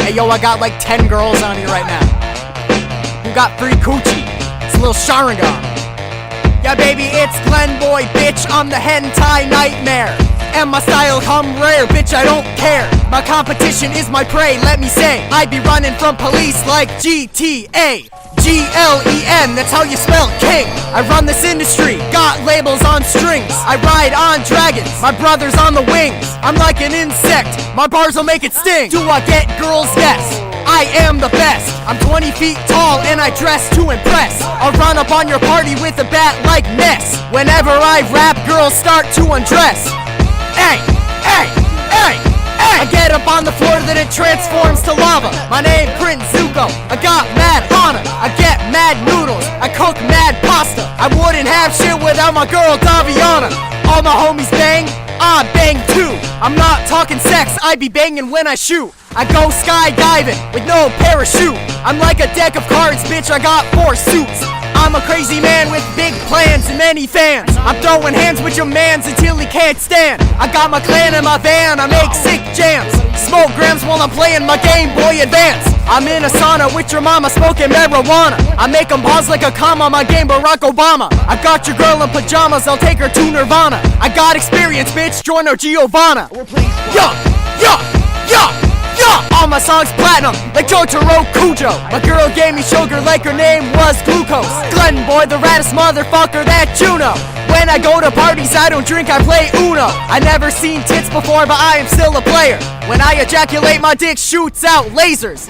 Hey yo, I got like 10 girls on here right now. Who got free coochie? It's a little Sharingan. Yeah baby, it's Glenn Boy, bitch, I'm the hentai nightmare. And my style come rare, bitch, I don't care. My competition is my prey, let me say. I be running from police like GTA. G-L-E-N, that's how you spell king. I run this industry, got labels on strings. I ride on dragons, my brother's on the wings. I'm like an insect, my bars will make it sting. Do I get girls? Yes, I am the best. I'm 20 feet tall and I dress to impress. I'll run up on your party with a bat like Ness. Whenever I rap, girls start to undress. Hey, hey, hey, hey. I get up on the floor, then it transforms to lava. My name Prince Zuko, I got mad honor. I get mad noodles, I cook mad pasta. I wouldn't have shit without my girl Daviana. All my homies bang, I bang too. I'm not talking sex, I be banging when I shoot. I go skydiving with no parachute. I'm like a deck of cards, bitch, I got 4 suits. I'm a crazy man with big plans and many fans. I'm throwing hands with your mans until he can't stand. I got my clan in my van, I make sick jams. Smoke grams while I'm playing my Game Boy Advance. I'm in a sauna with your mama smoking marijuana. I make them pause like a comma, my game Barack Obama. I got your girl in pajamas, I'll take her to Nirvana. I got experience, bitch, join our Giovanna. Yeah, yeah, yeah. All my songs platinum, like Jotaro Kujo. My girl gave me sugar like her name was glucose. Glenn Boy, the raddest motherfucker that you know. When I go to parties, I don't drink, I play Uno. I never seen tits before, but I am still a player. When I ejaculate, my dick shoots out lasers.